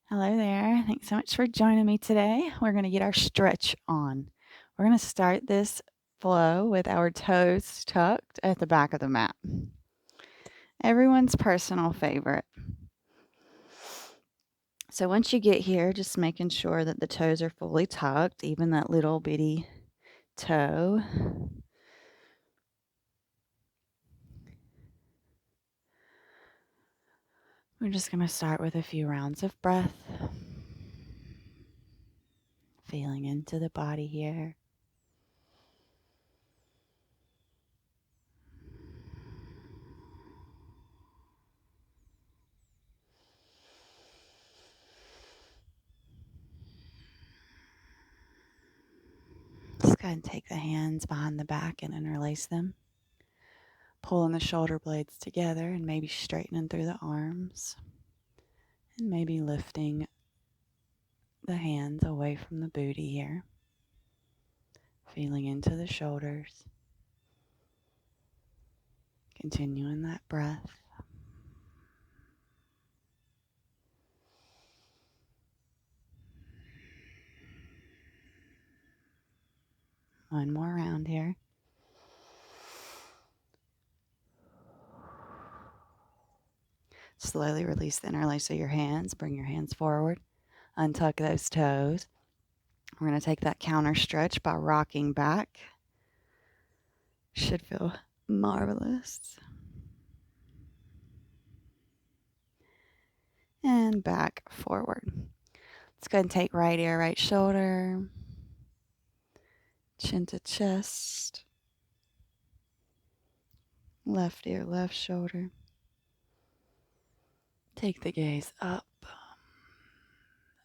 Hello there. Thanks so much for joining me today. We're going to get our stretch on. We're going to start this flow with our toes tucked at the back of the mat. Everyone's personal favorite. So once you get here, just making sure that the toes are fully tucked, even that little bitty toe. We're just going to start with a few rounds of breath. Feeling into the body here. Just go ahead and take the hands behind the back and interlace them. Pulling the shoulder blades together and maybe straightening through the arms. And maybe lifting the hands away from the booty here. Feeling into the shoulders. Continuing that breath. One more round here. Slowly release the interlace of your hands. Bring your hands forward. Untuck those toes. We're going to take that counter stretch by rocking back. Should feel marvelous. And back forward. Let's go ahead and take right ear, right shoulder. Chin to chest. Left ear, left shoulder. Take the gaze up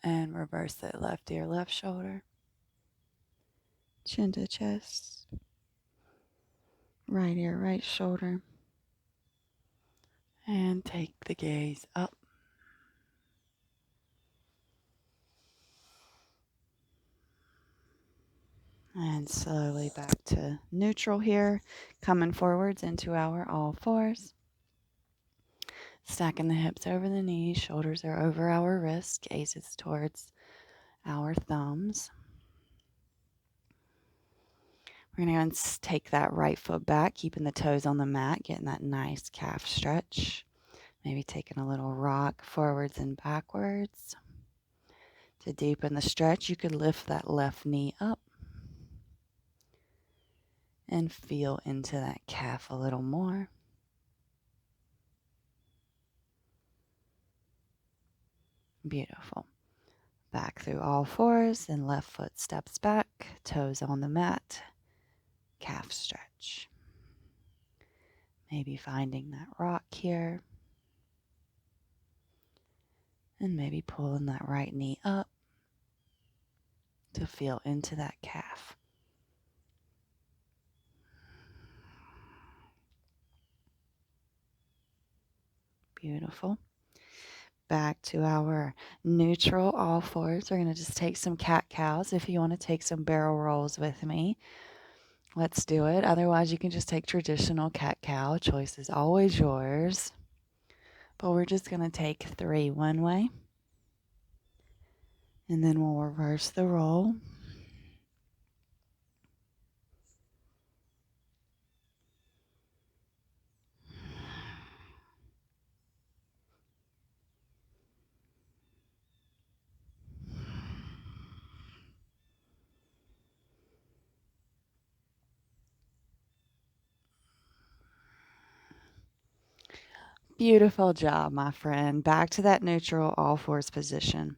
and reverse it. Left ear, left shoulder. Chin to chest. Right ear, right shoulder. And take the gaze up. And slowly back to neutral here. Coming forwards into our all fours. Stacking the hips over the knees. Shoulders are over our wrists. Gaze is towards our thumbs. We're going to go and take that right foot back, keeping the toes on the mat, getting that nice calf stretch. Maybe taking a little rock forwards and backwards. To deepen the stretch, you could lift that left knee up and feel into that calf a little more. Beautiful. Back through all fours and left foot steps back, toes on the mat, calf stretch. Maybe finding that rock here. And maybe pulling that right knee up to feel into that calf. Beautiful. Back to our neutral all fours. We're going to just take some cat-cows. If you want to take some barrel rolls with me, let's do it. Otherwise, you can just take traditional cat-cow. Choice is always yours. But we're just going to take 3 one way. And then we'll reverse the roll. Beautiful job, my friend. Back to that neutral all fours position.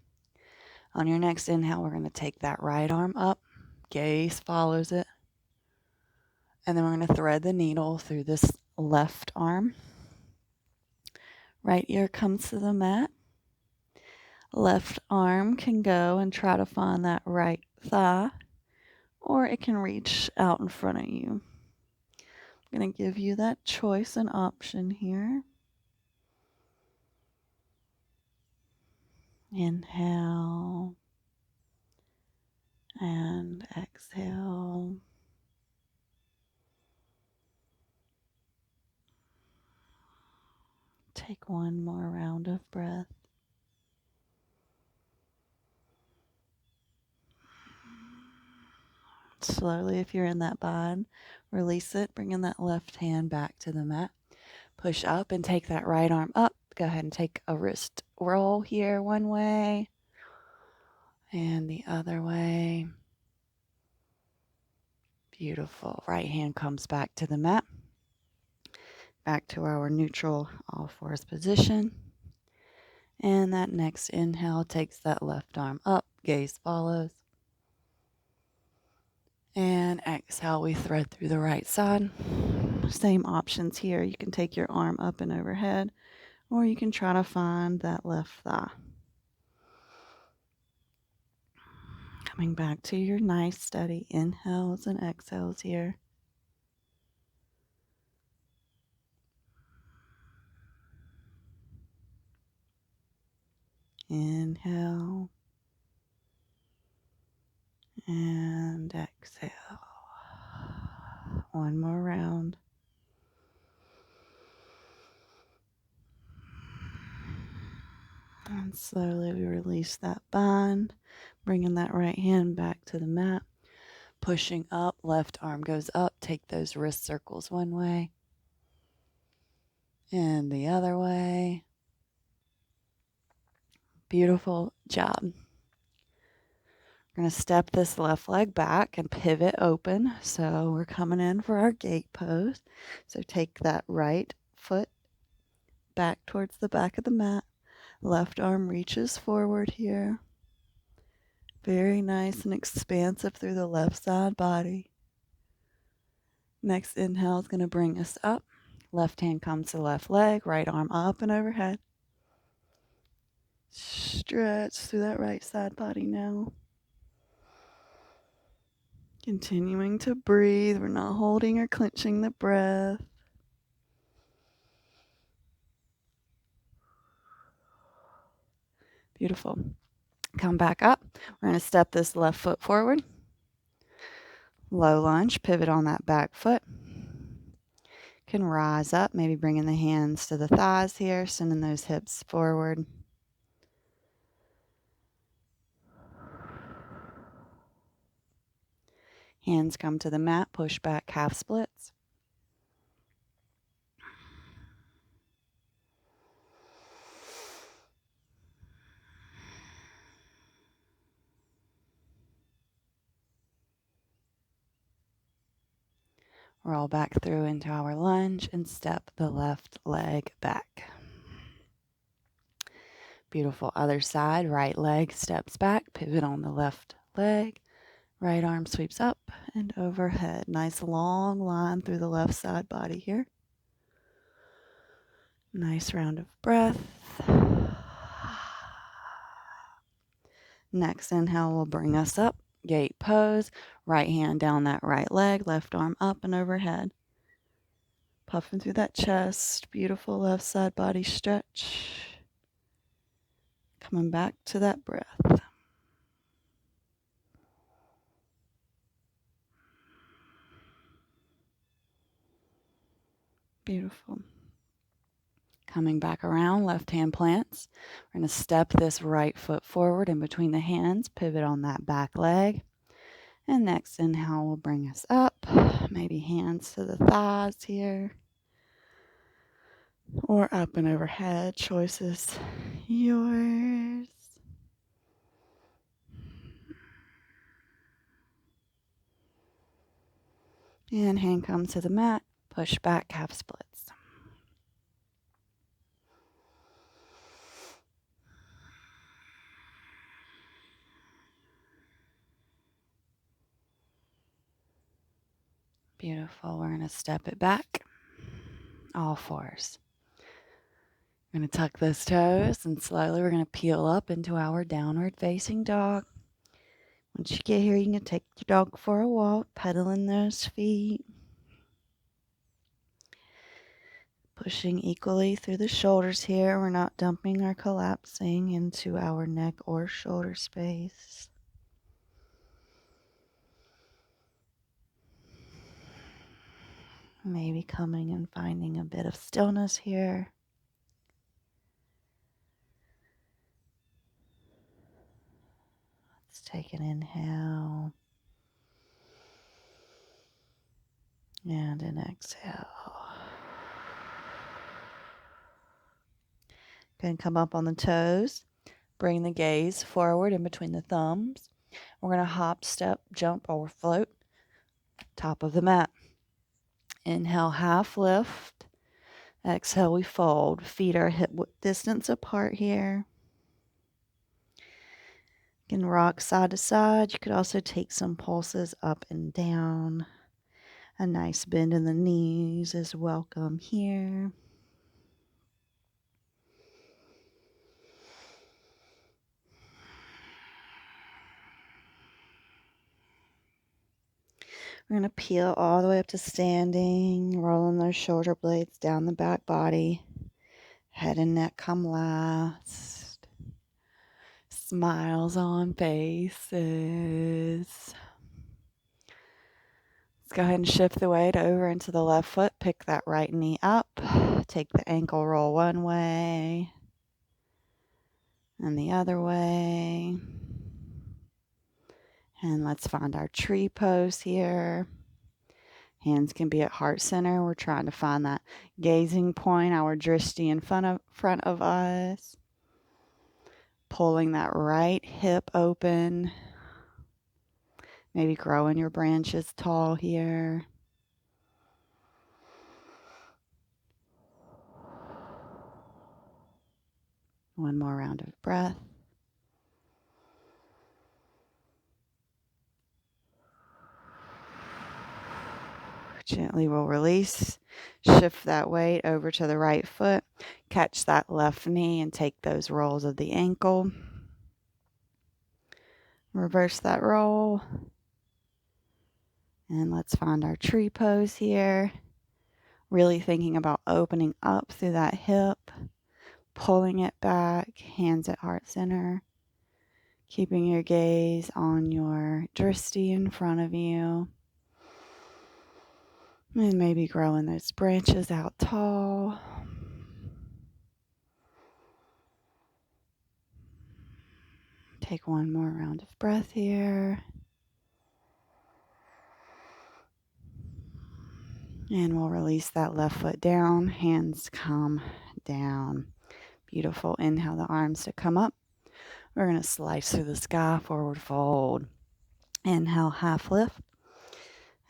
On your next inhale, we're going to take that right arm up. Gaze follows it. And then we're going to thread the needle through this left arm. Right ear comes to the mat. Left arm can go and try to find that right thigh, or it can reach out in front of you. I'm going to give you that choice and option here. Inhale and exhale. Take one more round of breath. Slowly, if you're in that bind, release it, bringing that left hand back to the mat. Push up and take that right arm up. Go ahead and take a wrist roll here one way and the other way. Beautiful. Right hand comes back to the mat. Back to our neutral all fours position. And that next inhale takes that left arm up. Gaze follows. And exhale, we thread through the right side. Same options here. You can take your arm up and overhead, or you can try to find that left thigh. Coming back to your nice steady inhales and exhales here. Inhale and exhale. One more round. And slowly we release that bind, bringing that right hand back to the mat. Pushing up, left arm goes up. Take those wrist circles one way and the other way. Beautiful job. We're going to step this left leg back and pivot open. So we're coming in for our gate pose. So take that right foot back towards the back of the mat. Left arm reaches forward here. Very nice and expansive through the left side body. Next inhale is going to bring us up. Left hand comes to left leg, right arm up and overhead. Stretch through that right side body now. Continuing to breathe. We're not holding or clenching the breath. Beautiful. Come back up. We're going to step this left foot forward. Low lunge. Pivot on that back foot. Can rise up, maybe bringing the hands to the thighs here, sending those hips forward. Hands come to the mat, push back half splits. Roll back through into our lunge and step the left leg back. Beautiful. Other side, right leg steps back, pivot on the left leg. Right arm sweeps up and overhead. Nice long line through the left side body here. Nice round of breath. Next inhale will bring us up. Gate pose. Right hand down that right leg. Left arm up and overhead. Puffing through that chest. Beautiful left side body stretch. Coming back to that breath. Beautiful. Coming back around, left hand plants. We're going to step this right foot forward in between the hands, pivot on that back leg. And next inhale will bring us up. Maybe hands to the thighs here. Or up and overhead. Choice is yours. And hand comes to the mat. Push back, half splits. Beautiful. We're going to step it back. All fours. We're going to tuck those toes and slowly we're going to peel up into our downward facing dog. Once you get here, you can take your dog for a walk, pedaling those feet. Pushing equally through the shoulders here. We're not dumping or collapsing into our neck or shoulder space. Maybe coming and finding a bit of stillness here. Let's take an inhale. And an exhale. Then come up on the toes. Bring the gaze forward in between the thumbs. We're going to hop, step, jump, or float. Top of the mat. Inhale, half lift. Exhale, we fold. Feet are hip distance apart here. You can rock side to side. You could also take some pulses up and down. A nice bend in the knees is welcome here. We're going to peel all the way up to standing, rolling those shoulder blades down the back body. Head and neck come last. Smiles on faces. Let's go ahead and shift the weight over into the left foot. Pick that right knee up. Take the ankle roll one way and the other way. And let's find our tree pose here. Hands can be at heart center. We're trying to find that gazing point, our drishti in front of us. Pulling that right hip open. Maybe growing your branches tall here. One more round of breath. Gently we'll release. Shift that weight over to the right foot. Catch that left knee and take those rolls of the ankle. Reverse that roll. And let's find our tree pose here. Really thinking about opening up through that hip. Pulling it back. Hands at heart center. Keeping your gaze on your drishti in front of you. And maybe growing those branches out tall. Take one more round of breath here. And we'll release that left foot down. Hands come down. Beautiful. Inhale the arms to come up. We're going to slice through the sky, forward fold. Inhale, half lift.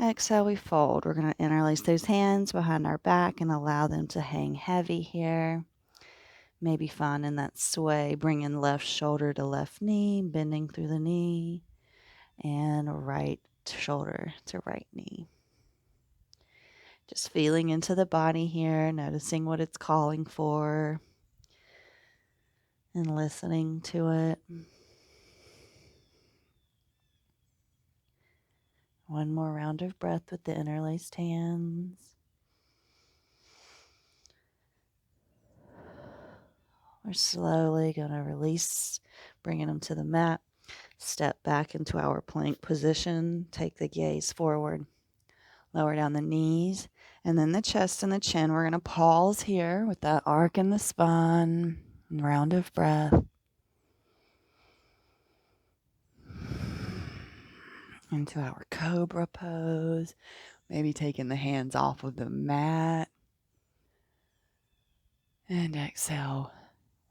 Exhale, we fold. We're going to interlace those hands behind our back and allow them to hang heavy here. Maybe finding that sway, bringing left shoulder to left knee, bending through the knee, and right shoulder to right knee. Just feeling into the body here, noticing what it's calling for, and listening to it. One more round of breath with the interlaced hands. We're slowly going to release, bringing them to the mat. Step back into our plank position. Take the gaze forward. Lower down the knees and then the chest and the chin. We're going to pause here with that arc in the spine. Round of breath. Into our Cobra pose. Maybe taking the hands off of the mat. And exhale,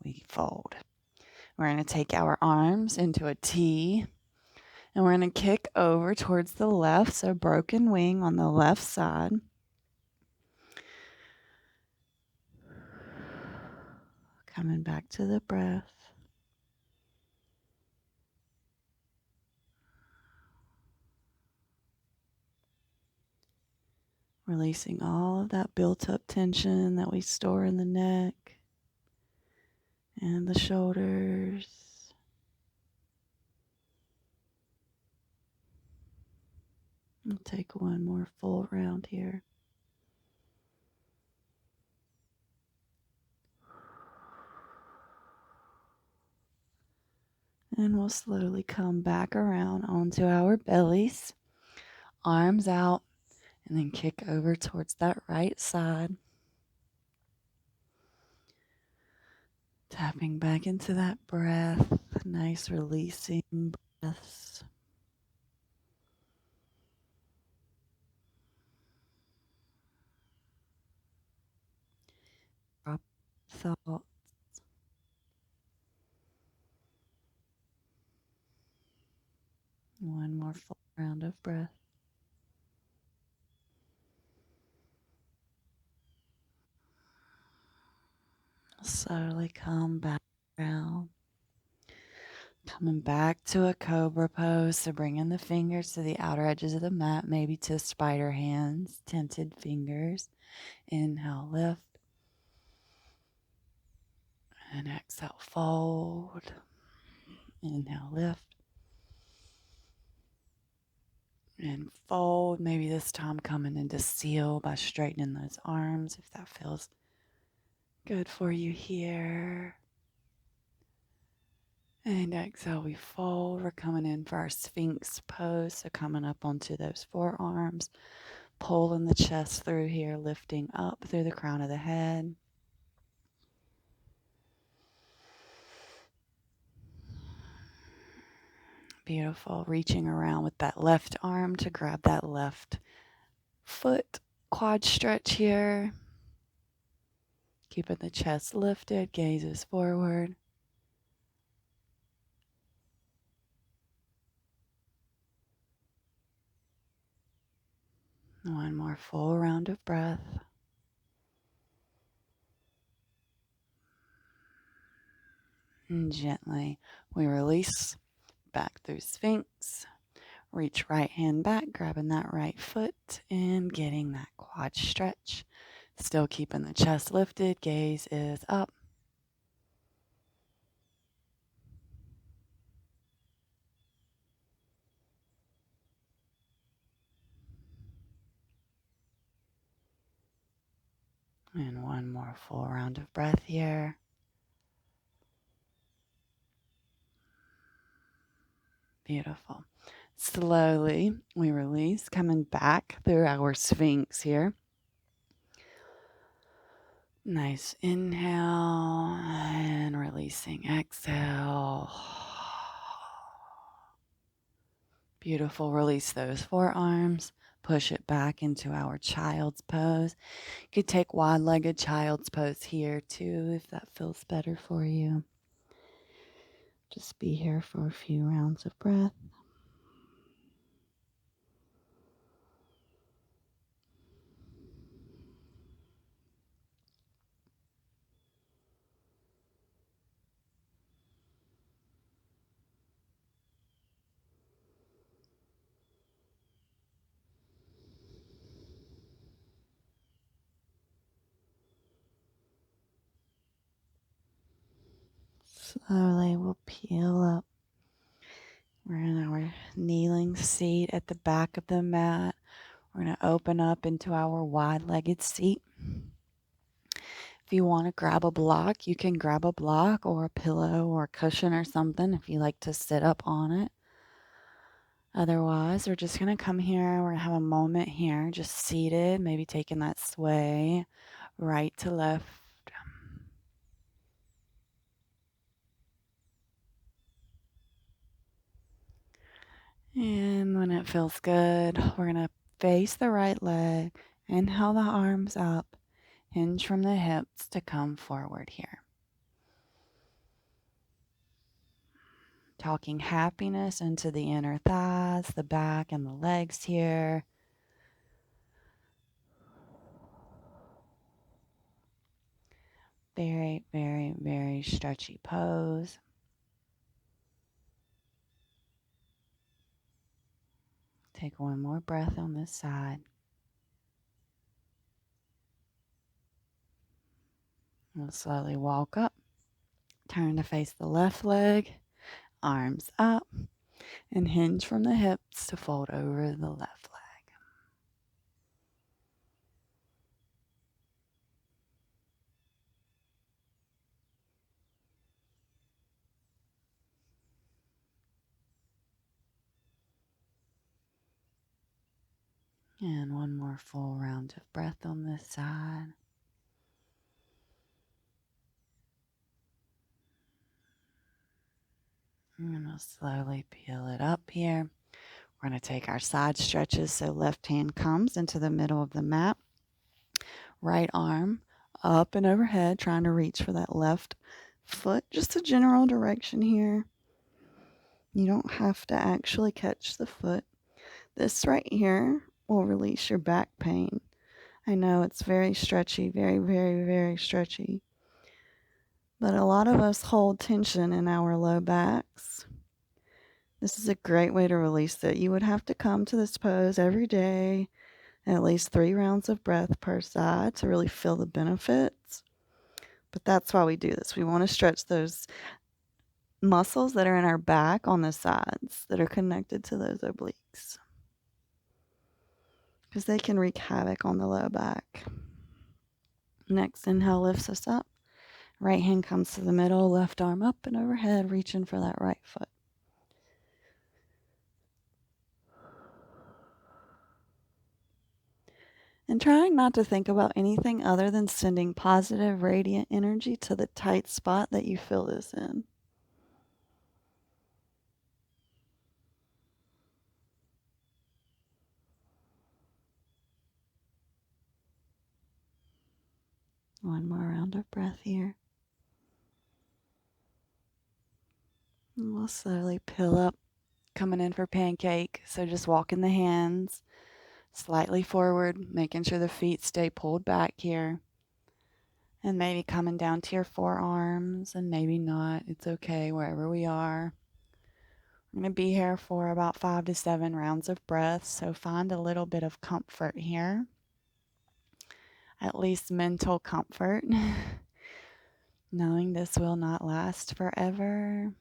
we fold. We're going to take our arms into a T. And we're going to kick over towards the left. So broken wing on the left side. Coming back to the breath. Releasing all of that built up tension that we store in the neck and the shoulders. We'll take one more full round here. And we'll slowly come back around onto our bellies, arms out, and then kick over towards that right side. Tapping back into that breath, nice releasing breaths. thoughts. One more full round of breath. Slowly come back around. Coming back to a cobra pose. So bringing the fingers to the outer edges of the mat, maybe to spider hands, tented fingers. Inhale, lift. And exhale, fold. Inhale, lift. And fold. Maybe this time coming into seal by straightening those arms if that feels good for you here. And exhale, we fold. We're coming in for our Sphinx pose. So coming up onto those forearms, pulling the chest through here, lifting up through the crown of the head. Beautiful. Reaching around with that left arm to grab that left foot. Quad stretch here. Keeping the chest lifted, gazes forward. One more full round of breath. And gently we release back through Sphinx. Reach right hand back, grabbing that right foot and getting that quad stretch. Still keeping the chest lifted, gaze is up. And one more full round of breath here. Beautiful. Slowly we release, coming back through our Sphinx here. Nice inhale and releasing exhale. Beautiful. Release those forearms. Push it back into our child's pose. You could take wide-legged child's pose here too if that feels better for you. Just be here for a few rounds of breath. Slowly we'll peel up. We're in our kneeling seat at the back of the mat. We're going to open up into our wide-legged seat. If you want to grab a block, you can grab a block or a pillow or a cushion or something if you like to sit up on it. Otherwise, we're just going to come here. We're going to have a moment here, just seated, maybe taking that sway right to left. And when it feels good, we're going to face the right leg. Inhale the arms up. Hinge from the hips to come forward here. Talking happiness into the inner thighs, the back, and the legs here. Very, very, very stretchy pose. Take one more breath on this side. We'll slowly walk up. Turn to face the left leg. Arms up. And hinge from the hips to fold over the left leg. And one more full round of breath on this side. And we'll slowly peel it up here. We're going to take our side stretches. So left hand comes into the middle of the mat. Right arm up and overhead, trying to reach for that left foot. Just a general direction here. You don't have to actually catch the foot. This right here will release your back pain. I know it's very stretchy, very, very, very stretchy. But a lot of us hold tension in our low backs. This is a great way to release it. You would have to come to this pose every day, at least 3 rounds of breath per side to really feel the benefits. But that's why we do this. We want to stretch those muscles that are in our back on the sides that are connected to those obliques, because they can wreak havoc on the low back. Next inhale lifts us up. Right hand comes to the middle, left arm up and overhead, reaching for that right foot. And trying not to think about anything other than sending positive, radiant energy to the tight spot that you feel this in. One more round of breath here. And we'll slowly peel up, coming in for pancake. So just walking the hands slightly forward, making sure the feet stay pulled back here. And maybe coming down to your forearms, and maybe not. It's okay wherever we are. I'm going to be here for about 5 to 7 rounds of breath, so find a little bit of comfort here. At least mental comfort, knowing this will not last forever.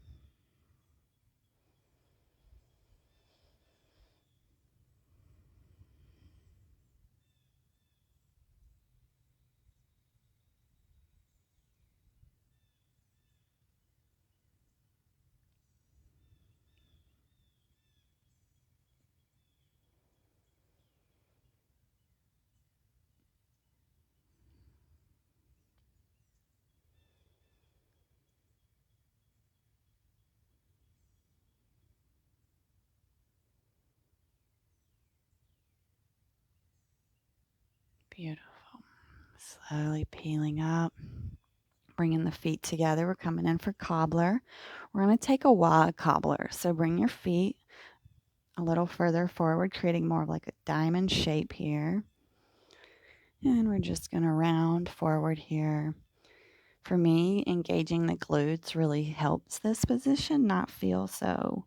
Beautiful. Slowly peeling up, bringing the feet together. We're coming in for Cobbler. We're going to take a wide Cobbler. So bring your feet a little further forward, creating more of like a diamond shape here. And we're just going to round forward here. For me, engaging the glutes really helps this position not feel so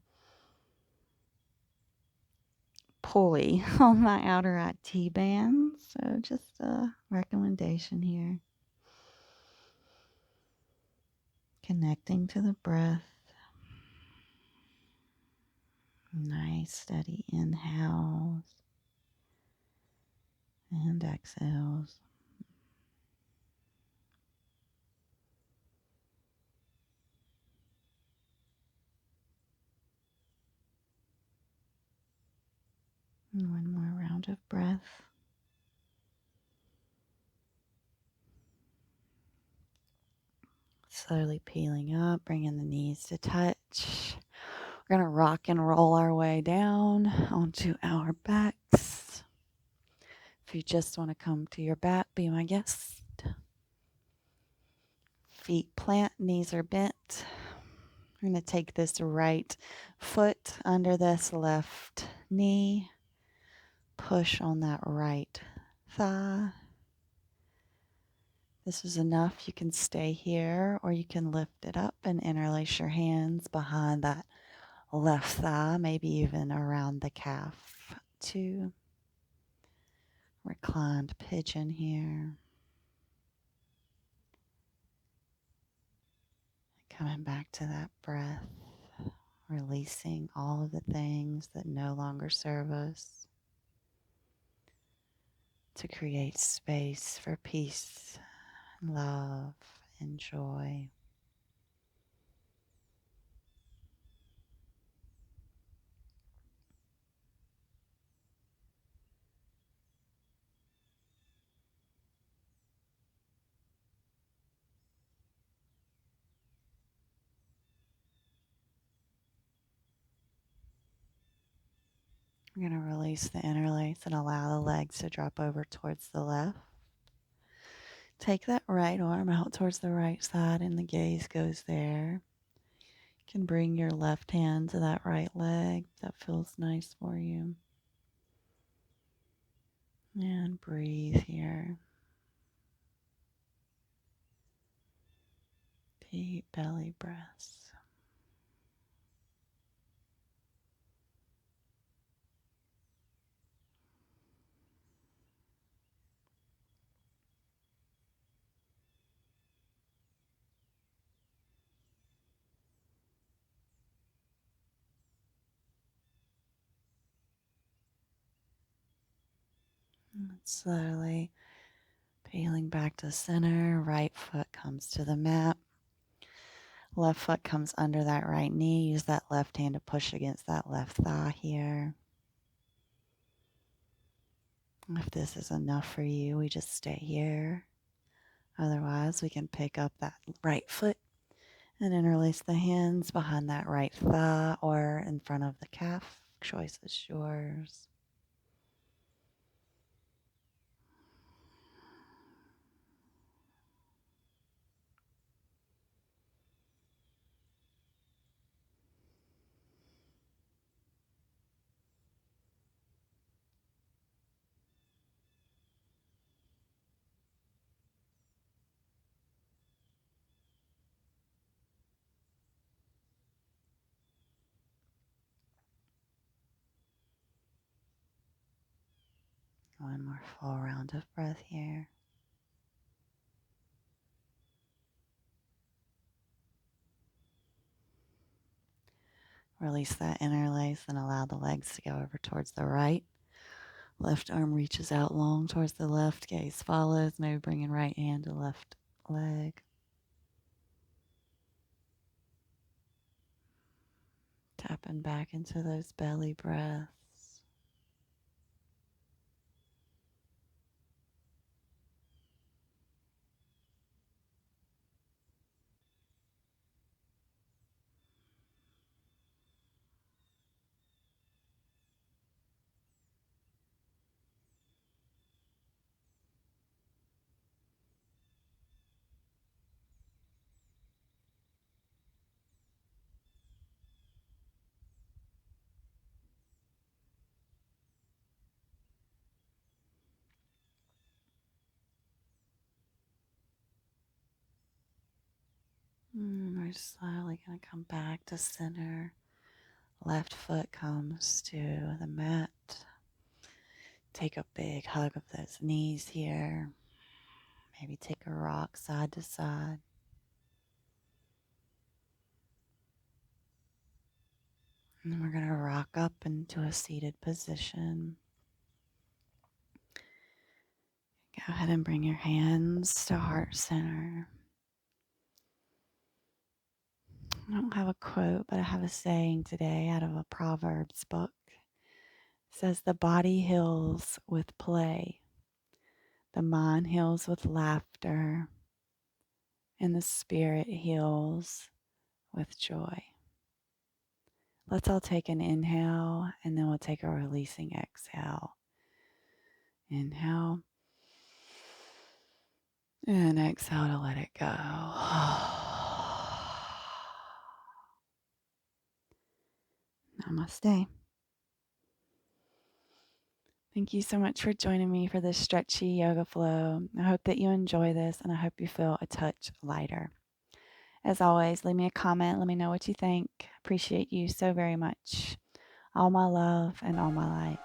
pulley on my outer right T-band. So just a recommendation here. Connecting to the breath. Nice steady inhales and exhales. And one more round of breath. Slowly peeling up, bringing the knees to touch. We're going to rock and roll our way down onto our backs. If you just want to come to your back, be my guest. Feet plant, knees are bent. We're going to take this right foot under this left knee. Push on that right thigh. This is enough. You can stay here or you can lift it up and interlace your hands behind that left thigh, maybe even around the calf too. Reclined pigeon here. Coming back to that breath, releasing all of the things that no longer serve us to create space for peace, love, and joy. We're going to release the interlace and allow the legs to drop over towards the left. Take that right arm out towards the right side and the gaze goes there. You can bring your left hand to that right leg. That feels nice for you. And breathe here. Deep belly breaths. And slowly peeling back to center. Right foot comes to the mat. Left foot comes under that right knee. Use that left hand to push against that left thigh here. If this is enough for you, we just stay here. Otherwise, we can pick up that right foot and interlace the hands behind that right thigh or in front of the calf. Choice is yours. One more full round of breath here. Release that interlace and allow the legs to go over towards the right. Left arm reaches out long towards the left. Gaze follows. Maybe bringing right hand to left leg. Tapping back into those belly breaths. We're slowly going to come back to center. Left foot comes to the mat. Take a big hug of those knees here. Maybe take a rock side to side. And then we're going to rock up into a seated position. Go ahead and bring your hands to heart center. I don't have a quote, but I have a saying today out of a Proverbs book. It says, the body heals with play, the mind heals with laughter, and the spirit heals with joy. Let's all take an inhale, and then we'll take a releasing exhale. Inhale, and exhale to let it go. Namaste. Thank you so much for joining me for this stretchy yoga flow. I hope that you enjoy this, and I hope you feel a touch lighter. As always, leave me a comment. Let me know what you think. Appreciate you so very much. All my love and all my light.